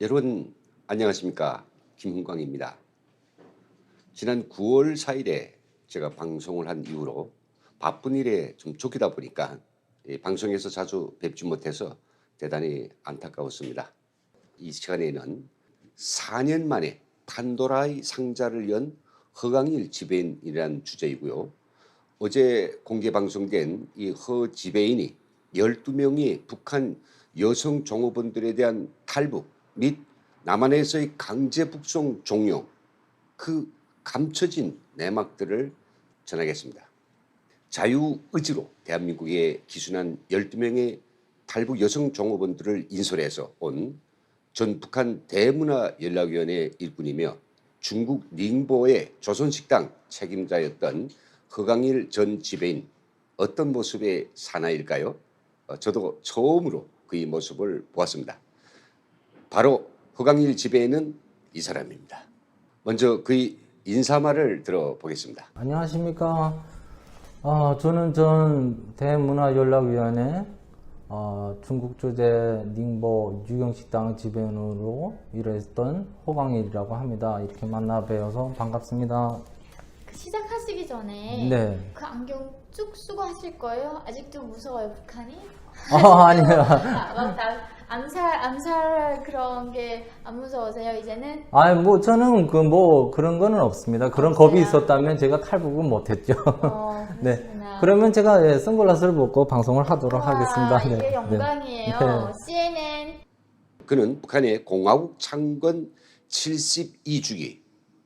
여러분 안녕하십니까, 김흥광입니다. 지난 9월 4일에 제가 방송을 한 이후로 바쁜 일에 좀 쫓기다 보니까 방송에서 자주 뵙지 못해서 대단히 안타까웠습니다. 이 시간에는 4년 만에 판도라의 상자를 연 허강일 지배인이라는 주제이고요. 어제 공개 방송된 이 허 지배인이 12명의 북한 여성 종업원들에 대한 탈북 및 남한에서의 강제 북송 종료, 그 감춰진 내막들을 전하겠습니다. 자유의지로 대한민국에 기순한 12명의 탈북 여성 종업원들을 인솔해서 온 전 북한 대문화연락위원회 일꾼이며 중국 닝보의 조선식당 책임자였던 허강일 전 지배인, 어떤 모습의 사나이일까요? 저도 처음으로 그의 모습을 보았습니다. 바로 허강일 지배인은 이 사람입니다. 먼저 그의 인사말을 들어보겠습니다. 안녕하십니까. 저는 전 대문화연락위원회 중국 주재 닝보 유경식당 지배인으로 일했던 허강일이라고 합니다. 이렇게 만나 뵈어서 반갑습니다. 시작하시기 전에 네. 그 안경 쭉 쓰고 하실 거예요? 아직도 무서워요, 북한이? 아니요. 암살 그런 게 안 무서우세요, 이제는? 저는 그런 거는 없습니다. 그런 겁이 있었다면 제가 탈북은 못했죠. 네. 그러면 제가 선글라스를 벗고 방송을 하도록 하겠습니다. 이게 네. 영광이에요. 네. CNN. 그는 북한의 공화국 창건 72주기,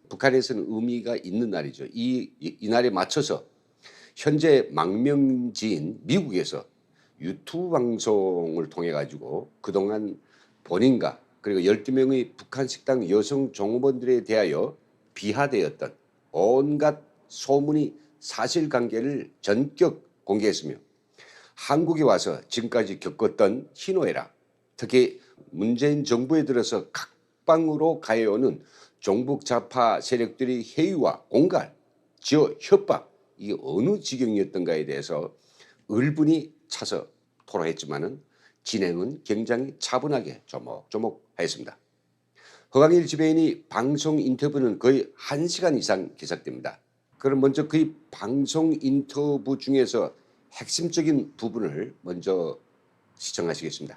북한에서는 의미가 있는 날이죠. 이 날에 맞춰서 현재 망명지인 미국에서 유튜브 방송을 통해 가지고 그동안 본인과 그리고 12명의 북한 식당 여성 종업원들에 대하여 비하되었던 온갖 소문이 사실관계를 전격 공개했으며 한국에 와서 지금까지 겪었던 희노애락, 특히 문재인 정부에 들어서 각방으로 가해오는 종북 좌파 세력들의 해이와 공갈, 지어 협박, 이게 어느 지경이었던가에 대해서 을분이 차서 토로했지만은 진행은 굉장히 차분하게 조목조목하였습니다. 허강일 지배인이 방송 인터뷰는 거의 1시간 이상 계속됩니다. 그럼 먼저 그의 방송 인터뷰 중에서 핵심적인 부분을 먼저 시청하시겠습니다.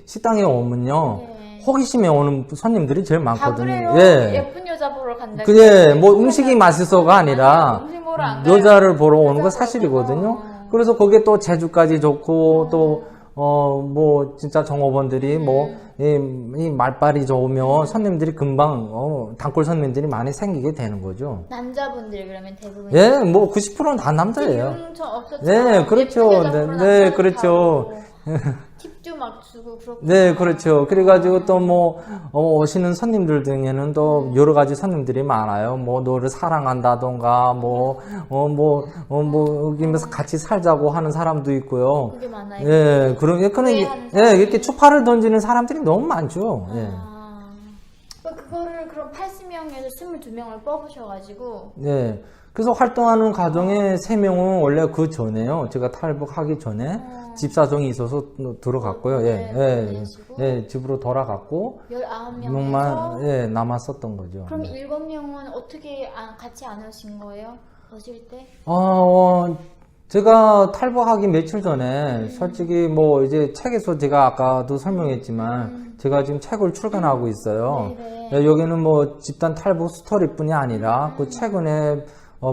식당에 오면요. 네. 호기심에 오는 손님들이 제일 많거든요. 그래요? 예. 예쁜 여자 보러 간다. 음식이 맛있어가 아니라 음식 보러 안 가요. 여자를 보러 오는 거 여자 보러 사실이거든요. 가요. 그래서 거기에 또 제주까지 좋고 진짜 종업원들이 이 말빨이 좋으면 손님들이 금방 단골 손님들이 많이 생기게 되는 거죠. 남자분들 그러면 대부분. 예, 90%는 다 남자예요. 없었죠. 네, 그렇죠. 네, 그렇죠. 팁도 막 주고 그렇고. 네, 그렇죠. 그래가지고 또 오시는 손님들 중에는 또 여러 가지 손님들이 많아요. 너를 사랑한다던가, 여기면서 같이 살자고 하는 사람도 있고요. 그게 많아요. 예, 이렇게 추파를 던지는 사람들이 너무 많죠. 예. 그거를 그럼 80명에서 22명을 뽑으셔가지고. 네. 그래서 활동하는 가정에 3명은 원래 그 전에요. 제가 탈북하기 전에 집사정이 있어서 들어갔고요. 집으로 돌아갔고 19명에서 남았었던 거죠. 그럼 7명은 어떻게 같이 안 오신 거예요? 오실 때? 제가 탈북하기 며칠 전에 솔직히 이제 책에서 제가 아까도 설명했지만 제가 지금 책을 출간하고 있어요. 네네. 여기는 집단 탈북 스토리뿐이 아니라 그 최근에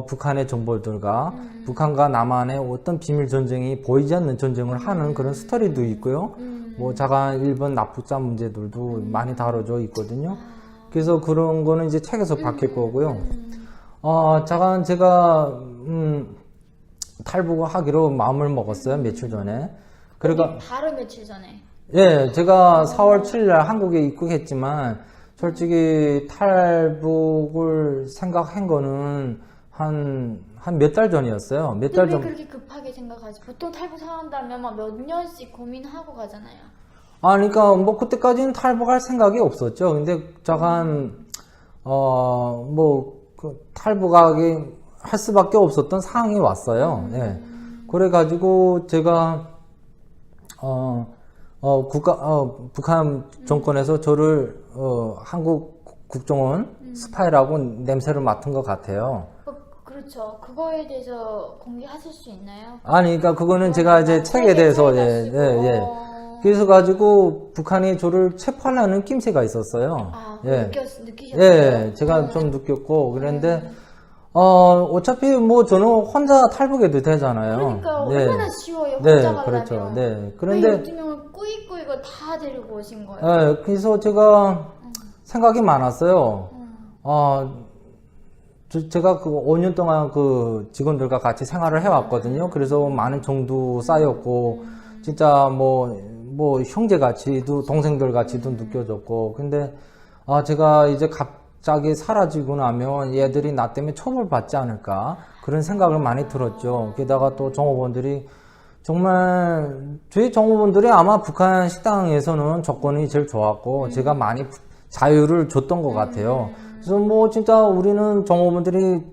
북한의 정보들과 북한과 남한의 어떤 비밀 전쟁이 보이지 않는 전쟁을 하는 그런 스토리도 있고요. 자간 일본 납북자 문제들도 많이 다뤄져 있거든요. 그래서 그런 거는 이제 책에서 바뀔 거고요. 제가 탈북을 하기로 마음을 먹었어요. 며칠 전에. 그러니까 바로 며칠 전에. 예, 제가 4월 7일 날 한국에 입국했지만 솔직히 탈북을 생각한 거는 한 몇 달 전이었어요. 몇 달 왜 전. 그렇게 급하게 생각하지? 보통 탈북 한다면 막 몇 년씩 고민하고 가잖아요. 그러니까 그때까지는 탈북할 생각이 없었죠. 근데 잠깐 탈북하기 할 수밖에 없었던 상황이 왔어요. 예. 그래가지고 제가 북한 정권에서 저를 한국 국정원 스파이라고 냄새를 맡은 것 같아요. 그렇죠. 그거에 대해서 공개하실 수 있나요? 아니, 그러니까 그거는 제가 이제 책에 대해서 예. 그래서 가지고 북한이 저를 체포하려는 낌새가 있었어요. 느끼셨어요? 예, 제가 좀 느꼈고 그랬는데 어차피 뭐 저는 혼자 탈북해도 되잖아요. 그러니까 예. 얼마나 쉬워요. 혼자 네, 가려면. 그렇죠. 네. 왜 그런데 12명을 꾸이꾸이 이거 다 데리고 오신 거예요? 예, 그래서 제가 생각이 많았어요. 제가 그 5년 동안 그 직원들과 같이 생활을 해왔거든요. 그래서 많은 정도 쌓였고, 진짜 뭐 형제같이도, 동생들같이도 느껴졌고, 근데, 제가 이제 갑자기 사라지고 나면 얘들이 나 때문에 처벌받지 않을까, 그런 생각을 많이 들었죠. 게다가 또 종업원들이 정말, 저희 종업원들이 아마 북한 식당에서는 조건이 제일 좋았고, 제가 많이 자유를 줬던 것 같아요. 그래서 뭐 진짜 우리는 종업원들이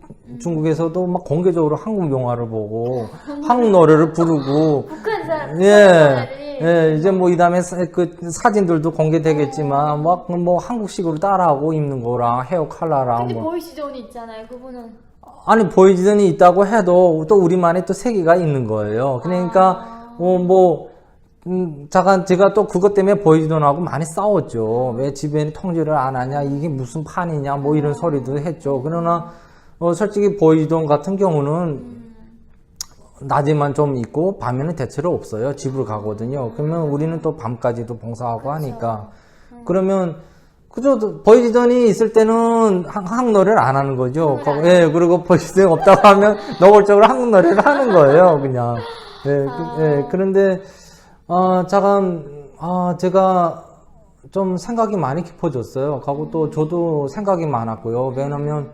중국에서도 막 공개적으로 한국 영화를 보고 한국 노래를 부르고 북한 사람들이 예, 이제 뭐 이 다음에 그 사진들도 공개되겠지만 뭐 한국식으로 따라하고 입는 거랑 헤어 컬러랑 근데 뭐 보이시존이 있잖아요. 그분은 아니 보이지전이 있다고 해도 또 우리만의 또 세계가 있는 거예요. 그러니까 잠깐 제가 또 그것 때문에 보이지돈하고 많이 싸웠죠. 왜 집에 통제를 안 하냐, 이게 무슨 판이냐, 뭐 이런 소리도 했죠. 그러나 솔직히 보이지돈 같은 경우는 낮에만 좀 있고 밤에는 대체로 없어요. 집으로 가거든요. 그러면 우리는 또 밤까지도 봉사하고 하니까 그러면 그저 보이지돈이 있을 때는 한국 노래를 안 하는 거죠. 예, 그리고 보이지돈이 없다고 하면 노골적으로 한국 노래를 하는 거예요, 그냥. 예, 그런데 제가 좀 생각이 많이 깊어졌어요. 하고 또 저도 생각이 많았고요. 왜냐면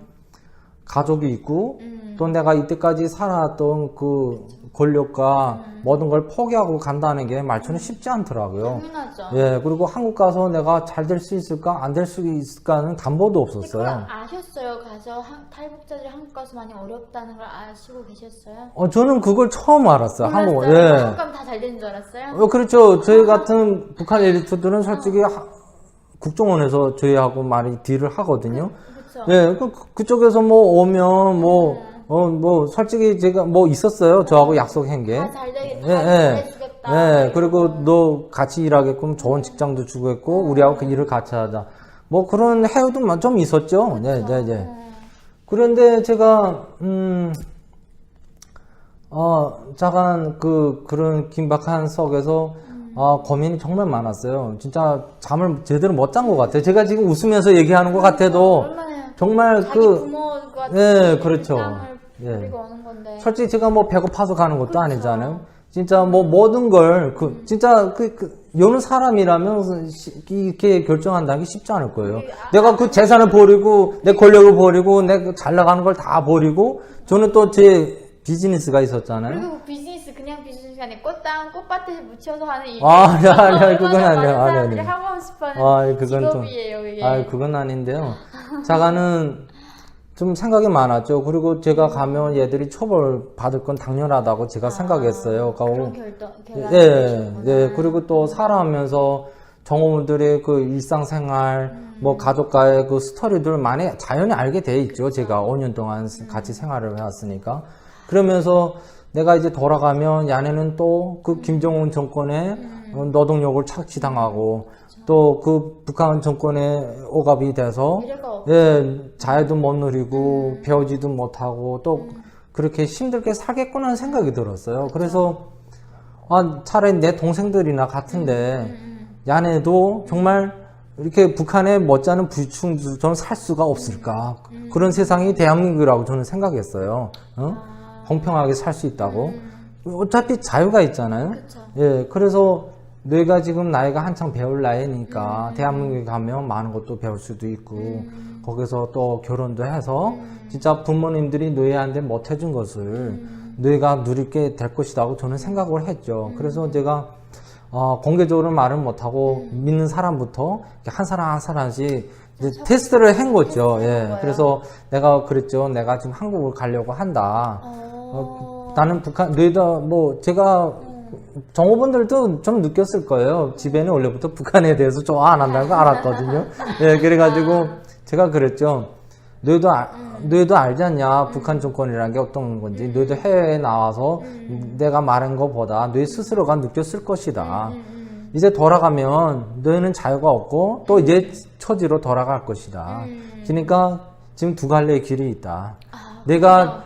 가족이 있고 또 내가 이때까지 살아왔던 그 권력과 모든 걸 포기하고 간다는 게 말처럼 쉽지 않더라고요. 당연하죠. 예, 그리고 한국 가서 내가 잘 될 수 있을까, 안 될 수 있을까는 담보도 없었어요. 그걸 아셨어요? 가서 탈북자들이 한국 가서 많이 어렵다는 걸 아시고 계셨어요? 저는 그걸 처음 알았어요. 한국, 몰랐어요? 예. 한국 가면 다 잘 되는 줄 알았어요? 그렇죠. 저희 같은 북한 엘리트들은 솔직히 국정원에서 저희하고 많이 딜을 하거든요. 그렇죠. 예, 그쪽에서 뭐 오면 솔직히 제가 뭐 있었어요. 저하고 약속한 게. 다 잘 되겠다. 예, 잘해주겠다. 예, 그리고 너 같이 일하게끔 좋은 직장도 주겠고, 우리하고 그 일을 같이 하자. 뭐 그런 해요도 좀 있었죠. 네. 그런데 제가, 잠깐 그런 긴박한 속에서, 고민이 정말 많았어요. 진짜 잠을 제대로 못 잔 것 같아요. 제가 지금 웃으면서 얘기하는 것 같아도, 얼마나 정말 자기 부모가 예, 그렇죠. 을 부리고 오는 건데. 솔직히 제가 뭐 배고파서 가는 것도 아니잖아요. 진짜 뭐 모든 걸, 진짜 여느 사람이라면 이렇게 결정한다는 게 쉽지 않을 거예요. 내가 그 재산을 버리고, 내 권력을 버리고, 내가 잘 나가는 걸 다 버리고, 저는 또 제 비즈니스가 있었잖아요. 그리고 그냥 비즈니스가 아니고 꽃밭에 묻혀서 하는 일. 아니, 그건 아니에요. 사람들이 아니. 하고 싶어하는 그건 좀, 직업이에요, 이게. 그건 아닌데요. 자가는 좀 생각이 많았죠. 그리고 제가 가면 얘들이 처벌 받을 건 당연하다고 제가 생각했어요. 그런 결단을 예. 그리고 또 살아오면서 정호원들의 그 일상생활, 뭐 가족과의 그 스토리들 많이 자연히 알게 돼 있죠. 제가 5년 동안 같이 생활을 해왔으니까. 그러면서 내가 이제 돌아가면 야네는 또 그 김정은 정권의 노동력을 착취당하고 또 그 북한 정권의 억압이 돼서 자유도 못 누리고 배우지도 못하고 또 그렇게 힘들게 살겠구나 하는 생각이 들었어요. 그래서 차라리 내 동생들이나 같은데 야네도 정말 이렇게 북한에 못지않은 부유층도 좀 살 수가 없을까. 그런 세상이 대한민국이라고 저는 생각했어요. 공평하게 살 수 있다고. 어차피 자유가 있잖아요. 그쵸. 예, 그래서 뇌가 지금 나이가 한창 배울 나이니까 대한민국에 가면 많은 것도 배울 수도 있고 거기서 또 결혼도 해서 진짜 부모님들이 뇌한테 못 해준 것을 뇌가 누리게 될 것이라고 저는 생각을 했죠. 그래서 제가 공개적으로 말은 못하고 믿는 사람부터 한 사람 한 사람씩 이제 테스트를 한 거죠. 예, 그래서 내가 그랬죠. 내가 지금 한국을 가려고 한다. 나는 북한 뇌다 뭐 제가 정호분들도 좀 느꼈을 거예요. 집에는 원래부터 북한에 대해서 좋아 안 한다는 거 알았거든요. 예, 그래가지고 제가 그랬죠. 너희도 알지 않냐? 북한 정권이라는 게 어떤 건지. 너희도 해외에 나와서 내가 말한 것보다 너희 스스로가 느꼈을 것이다. 이제 돌아가면 너희는 자유가 없고 또 이제 처지로 돌아갈 것이다. 그러니까 지금 두 갈래의 길이 있다. 내가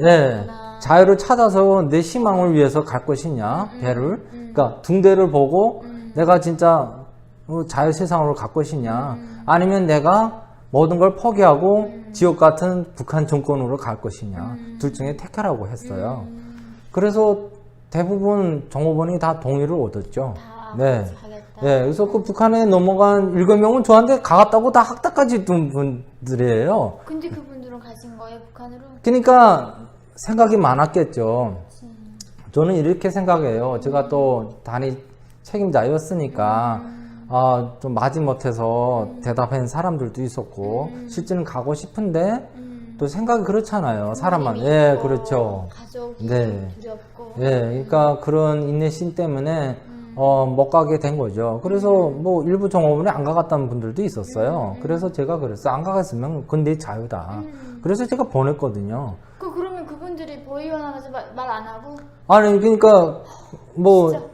예, 자유를 찾아서 내 희망을 위해서 갈 것이냐, 배를. 그러니까 둥대를 보고 내가 진짜 자유 세상으로 갈 것이냐, 아니면 내가 모든 걸 포기하고 지옥 같은 북한 정권으로 갈 것이냐, 둘 중에 택하라고 했어요. 그래서 대부분 정호원이 다 동의를 얻었죠. 네. 예, 그래서 그 북한에 넘어간 7명은 저한테 가갔다고 다 학다까지 둔 분들이에요. 근데 그분들은 가신 거예요, 북한으로? 그러니까 생각이 많았겠죠. 저는 이렇게 생각해요. 제가 또 단위 책임자였으니까 좀 마지못해서 대답한 사람들도 있었고 실제는 가고 싶은데 또 생각이 그렇잖아요. 사람만. 예, 그렇죠. 가족이 네. 두렵고. 예, 그러니까 그런 인내심 때문에 못 가게 된 거죠. 그래서 뭐 일부 정호원에 안 가갔다는 분들도 있었어요. 그래서 제가 그랬어요. 안 가갔으면 그건 내 자유다. 그래서 제가 보냈거든요. 그러면 그분들이 보위원하면서 말 안 하고? 아니, 그러니까 뭐 진짜?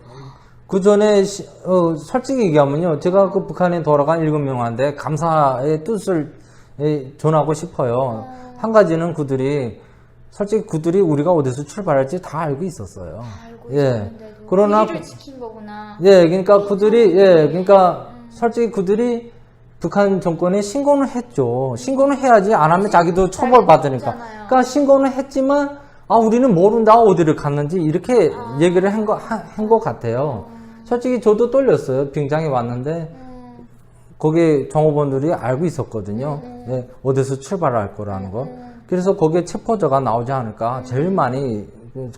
그 전에 솔직히 얘기하면요, 제가 그 북한에 돌아간 7명한테 감사의 뜻을 전하고 싶어요. 한 가지는 솔직히 그들이 우리가 어디서 출발할지 다 알고 있었어요. 다 알고 예. 있었는데도 그러나 우리를 지킨 거구나. 예, 그러니까 그러니까 솔직히 그들이 북한 정권에 신고는 했죠. 신고는 해야지, 안 하면 자기도 처벌받으니까. 없잖아요. 그러니까 신고는 했지만 우리는 모른다, 어디를 갔는지 이렇게 얘기를 한 것 같아요. 솔직히 저도 떨렸어요. 비행장에 왔는데 거기에 정호원들이 알고 있었거든요. 예, 어디서 출발할 거라는 거. 그래서 거기에 체포자가 나오지 않을까 제일 많이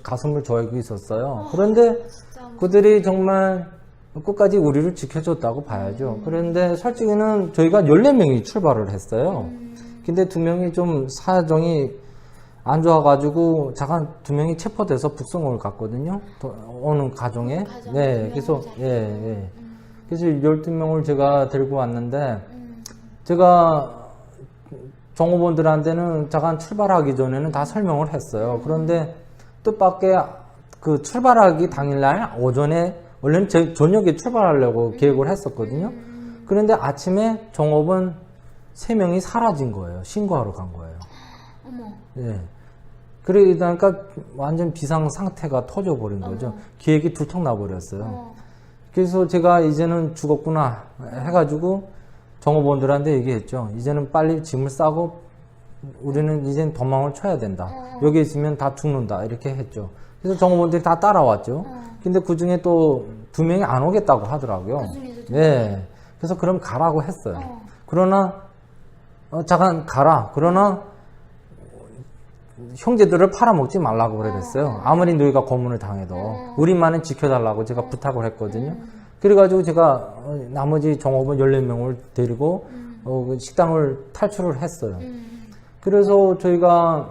가슴을 조이고 있었어요. 그런데 그들이 정말 끝까지 우리를 지켜줬다고 봐야죠. 그런데 솔직히는 저희가 14명이 출발을 했어요. 근데 2명이 좀 사정이 안 좋아가지고 잠깐 2명이 체포돼서 북성을 갔거든요. 어느 가정에. 네, 그래서 예. 그래서 12명을 제가 데리고 왔는데 제가 정호원들한테는 잠깐 출발하기 전에는 다 설명을 했어요. 그런데 뜻밖의 그 출발하기 당일날 오전에 원래는 저녁에 출발하려고 계획을 했었거든요. 그런데 아침에 정호원 3명이 사라진 거예요. 신고하러 간 거예요. 어머. 예. 그러니까 완전 비상 상태가 터져버린 거죠. 계획이 들통나버렸어요. 그래서 제가 이제는 죽었구나 해가지고 정호원들한테 얘기했죠. 이제는 빨리 짐을 싸고 우리는 이젠 도망을 쳐야 된다. 여기 있으면 다 죽는다. 이렇게 했죠. 그래서 정호원들이 다 따라왔죠. 근데 그 중에 또 2명이 안 오겠다고 하더라고요. 네. 그래서 그럼 가라고 했어요. 그러나 잠깐 가라. 그러나 형제들을 팔아먹지 말라고 그랬어요. 아무리 너희가 고문을 당해도 우리만은 지켜달라고 제가 부탁을 했거든요. 그래가지고 제가 나머지 정호원 14명을 데리고 그 식당을 탈출을 했어요. 그래서 저희가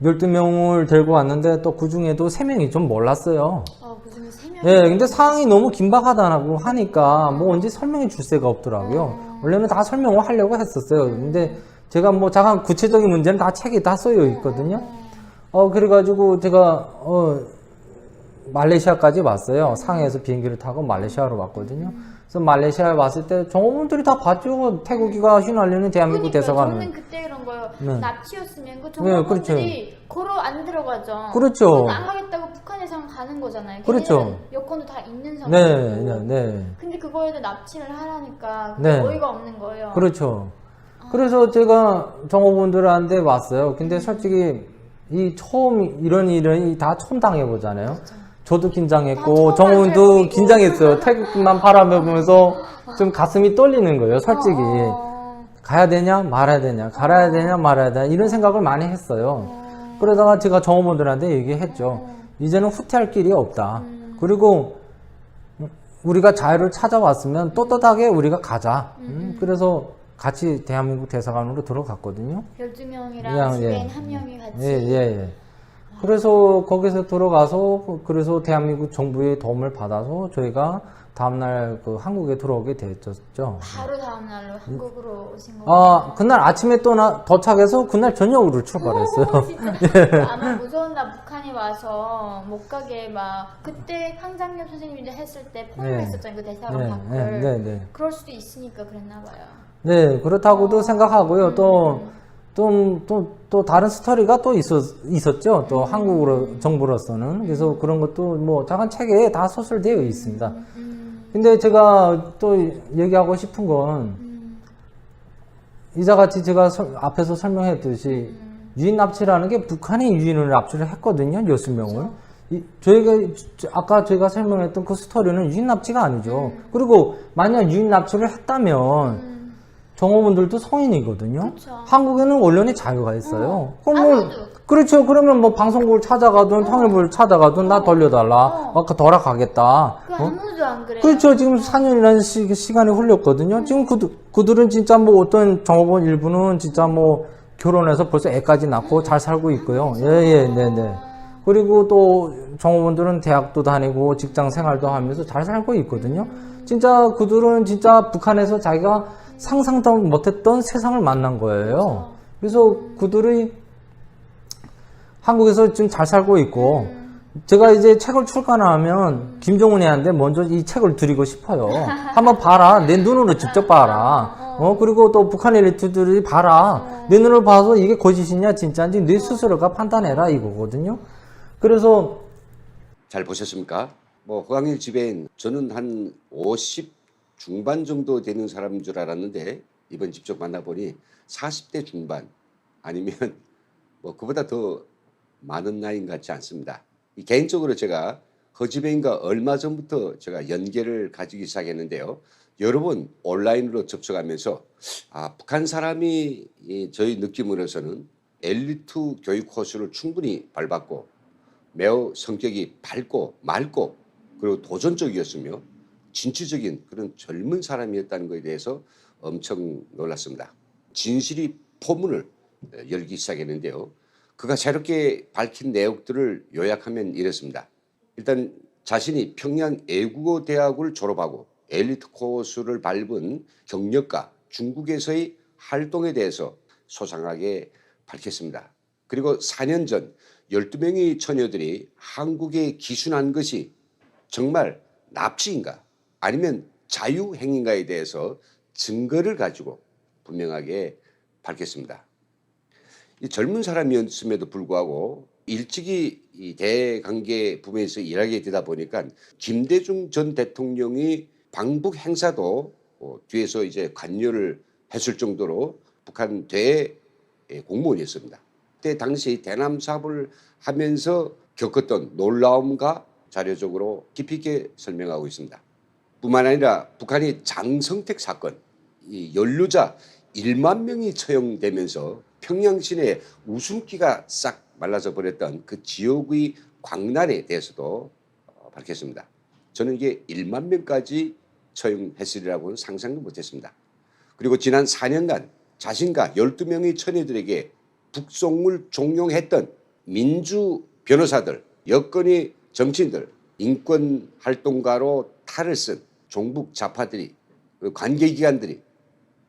12명을 데리고 왔는데 또 그 중에도 3명이 좀 몰랐어요. 그중에 3명? 예, 근데 상황이 너무 긴박하다고 하니까 뭐 언제 설명해 줄 새가 없더라고요. 원래는 다 설명을 하려고 했었어요. 근데 제가 뭐 잠깐 구체적인 문제는 다 책에 다 써여 있거든요. 그래가지고 제가 말레이시아까지 왔어요. 상해에서 비행기를 타고 말레이시아로 왔거든요. 그래서 말레이시아에 왔을 때 정호원들이 다 봤죠. 태국이가 휘날리는 대한민국 대사관을. 저는 그때 그런 거예요. 네. 납치였으면 그 네, 정보원들이 걸어 안 들어가죠. 그렇죠. 그러니까 안 가겠다고 북한에서 가는 거잖아요. 그렇죠. 걔네는 여권도 다 있는 상태고. 네. 근데 그거에도 납치를 하라니까 네. 어이가 없는 거예요. 그렇죠. 그래서 제가 정호원들한테 왔어요. 근데 솔직히 처음 이런 일은 다 처음 당해보잖아요. 저도 긴장했고 정호원도 긴장했어요. 태극기만 바라보면서 좀 가슴이 떨리는 거예요. 솔직히 가야 되냐 말아야 되냐, 가야 되냐 말아야 되냐 이런 생각을 많이 했어요. 그러다가 제가 정호원들한테 얘기했죠. 이제는 후퇴할 길이 없다. 그리고 우리가 자유를 찾아왔으면 떳떳하게 우리가 가자. 그래서 같이 대한민국 대사관으로 들어갔거든요. 12명이랑 집엔 한 명이 같이. 예. 그래서 거기서 들어가서 그래서 대한민국 정부의 도움을 받아서 저희가 다음날 그 한국에 들어오게 됐었죠. 바로 다음날로 한국으로 오신 거예요? 그날 아침에 도착해서 그날 저녁으로 출발했어요. 오, 진짜 아마 무서웠나. 북한에 와서 못 가게 막 그때 황장엽 선생님이 했을 때 폰을 네. 했었잖아요. 그 대사관 네, 밖을. 네, 네. 그럴 수도 있으니까 그랬나 봐요. 네, 그렇다고도 생각하고요. 또 다른 스토리가 또 있었죠. 또 한국으로 정부로서는. 그래서 그런 것도 뭐 작은 책에 다 소설되어 있습니다. 근데 제가 또 얘기하고 싶은 건 이자같이 제가 앞에서 설명했듯이 유인 납치라는 게 북한이 유인을 납치를 했거든요. 6명을. 아까 저희가 설명했던 그 스토리는 유인 납치가 아니죠. 그리고 만약 유인 납치를 했다면 정호분들도 성인이거든요. 그쵸. 한국에는 언론의 자유가 있어요. 그럼 뭐, 아무도. 그렇죠. 그러면 뭐 방송국을 찾아가든 통일부를 찾아가든 나 돌려달라. 아까 돌아가겠다. 그 아무도 안 그래요. 그렇죠. 지금 4년이라는 시간이 흘렸거든요. 지금 그들은 진짜 뭐 어떤 정호분 일부는 진짜 뭐 결혼해서 벌써 애까지 낳고 잘 살고 있고요. 네네. 그리고 또 정호분들은 대학도 다니고 직장 생활도 하면서 잘 살고 있거든요. 진짜 그들은 진짜 북한에서 자기가 상상도 못했던 세상을 만난 거예요. 그래서 그들이 한국에서 지금 잘 살고 있고, 제가 이제 책을 출간하면 김정은이한테 먼저 이 책을 드리고 싶어요. 한번 봐라. 내 눈으로 직접 봐라. 그리고 또 북한 엘리트들이 봐라. 내 눈을 봐서 이게 거짓이냐 진짜인지 내 스스로가 판단해라 이거거든요. 그래서 잘 보셨습니까? 뭐 허강일 지배인 저는 한 50 중반 정도 되는 사람인 줄 알았는데 이번 직접 만나보니 40대 중반 아니면 뭐 그보다 더 많은 나이인 것 같지 않습니다. 개인적으로 제가 허지배인과 얼마 전부터 제가 연계를 가지기 시작했는데요. 여러 번 온라인으로 접촉하면서 북한 사람이 저희 느낌으로서는 엘리트 교육 코스를 충분히 밟았고 매우 성격이 밝고 맑고 그리고 도전적이었으며 진취적인 그런 젊은 사람이었다는 것에 대해서 엄청 놀랐습니다. 진실이 포문을 열기 시작했는데요. 그가 새롭게 밝힌 내용들을 요약하면 이렇습니다. 일단 자신이 평양 애국어대학을 졸업하고 엘리트 코스를 밟은 경력과 중국에서의 활동에 대해서 소상하게 밝혔습니다. 그리고 4년 전 12명의 처녀들이 한국에 기순한 것이 정말 납치인가 아니면 자유행위인가에 대해서 증거를 가지고 분명하게 밝혔습니다. 이 젊은 사람이었음에도 불구하고 일찍이 이 대관계 부분에서 일하게 되다 보니까 김대중 전 대통령이 방북 행사도 뒤에서 이제 관여를 했을 정도로 북한 대 공무원이었습니다. 그때 당시 대남 사업을 하면서 겪었던 놀라움과 자료적으로 깊이 있게 설명하고 있습니다. 뿐만 아니라 북한이 장성택 사건, 이 연루자 1만 명이 처형되면서 평양 시내 웃음기가 싹 말라져 버렸던 그 지옥의 광란에 대해서도 밝혔습니다. 저는 이게 1만 명까지 처형했으리라고는 상상도 못했습니다. 그리고 지난 4년간 자신과 12명의 처녀들에게 북송을 종용했던 민주 변호사들, 여권의 정치인들, 인권 활동가로 탈을 쓴 종북 좌파들이 관계기관들이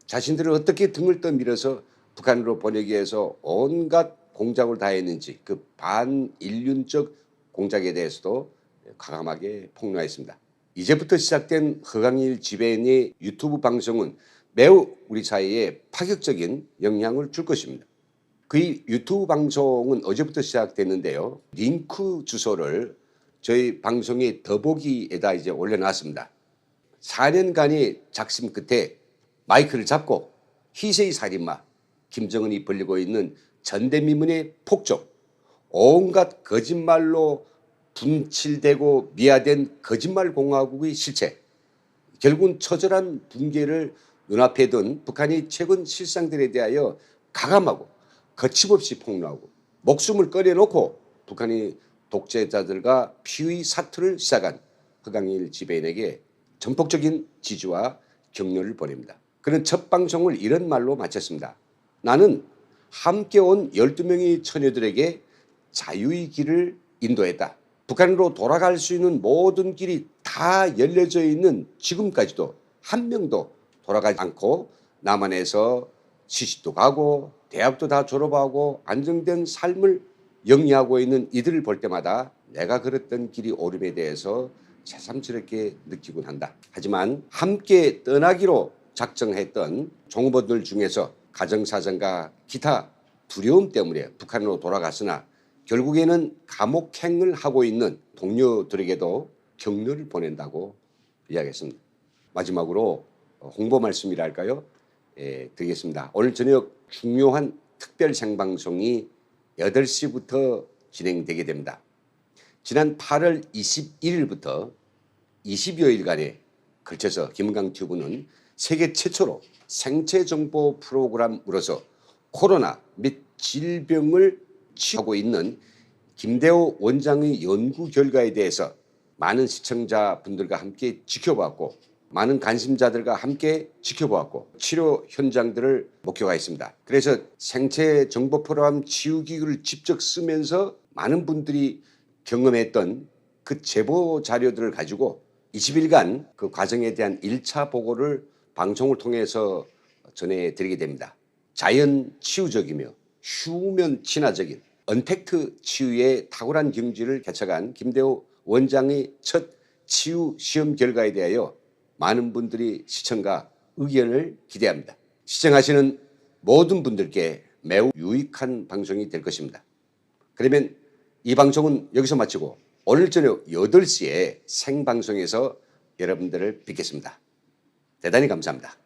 자신들을 어떻게 등을 떠밀어서 북한으로 보내기 위해서 온갖 공작을 다했는지 그 반인륜적 공작에 대해서도 과감하게 폭로했습니다. 이제부터 시작된 허강일 지배인의 유튜브 방송은 매우 우리 사회에 파격적인 영향을 줄 것입니다. 그의 유튜브 방송은 어제부터 시작됐는데요. 링크 주소를 저희 방송의 더보기에다 이제 올려놨습니다. 4년간의 작심 끝에 마이크를 잡고 희세의 살인마 김정은이 벌리고 있는 전대미문의 폭족, 온갖 거짓말로 분칠되고 미화된 거짓말 공화국의 실체, 결국은 처절한 붕괴를 눈앞에 둔 북한의 최근 실상들에 대하여 가감하고 거침없이 폭로하고 목숨을 꺼내놓고 북한의 독재자들과 피의 사투를 시작한 허강일 지배인에게 전폭적인 지지와 격려를 보냅니다. 그는 첫 방송을 이런 말로 마쳤습니다. 나는 함께 온 12명의 처녀들에게 자유의 길을 인도했다. 북한으로 돌아갈 수 있는 모든 길이 다 열려져 있는 지금까지도 한 명도 돌아가지 않고 남한에서 시집도 가고 대학도 다 졸업하고 안정된 삶을 영위하고 있는 이들을 볼 때마다 내가 걸었던 길이 옳음에 대해서 새삼스럽게 느끼곤 한다. 하지만 함께 떠나기로 작정했던 종업원들 중에서 가정사정과 기타 두려움 때문에 북한으로 돌아갔으나 결국에는 감옥행을 하고 있는 동료들에게도 격려를 보낸다고 이야기했습니다. 마지막으로 홍보 말씀이랄까요? 드리겠습니다. 오늘 저녁 중요한 특별 생방송이 8시부터 진행되게 됩니다. 지난 8월 21일부터 20여일간에 걸쳐서 김은강튜브는 세계 최초로 생체정보 프로그램으로서 코로나 및 질병을 치유하고 있는 김대호 원장의 연구 결과에 대해서 많은 시청자분들과 함께 지켜보았고 많은 관심자들과 함께 지켜보았고 치료 현장들을 목격하였습니다. 그래서 생체정보 프로그램 치유기구를 직접 쓰면서 많은 분들이 경험했던 그 제보 자료들을 가지고 20일간 그 과정에 대한 1차 보고를 방송을 통해서 전해드리게 됩니다. 자연 치유적이며 휴면 친화적인 언택트 치유의 탁월한 경지를 개척한 김대호 원장의 첫 치유 시험 결과에 대하여 많은 분들이 시청과 의견을 기대합니다. 시청하시는 모든 분들께 매우 유익한 방송이 될 것입니다. 그러면 이 방송은 여기서 마치고 오늘 저녁 8시에 생방송에서 여러분들을 뵙겠습니다. 대단히 감사합니다.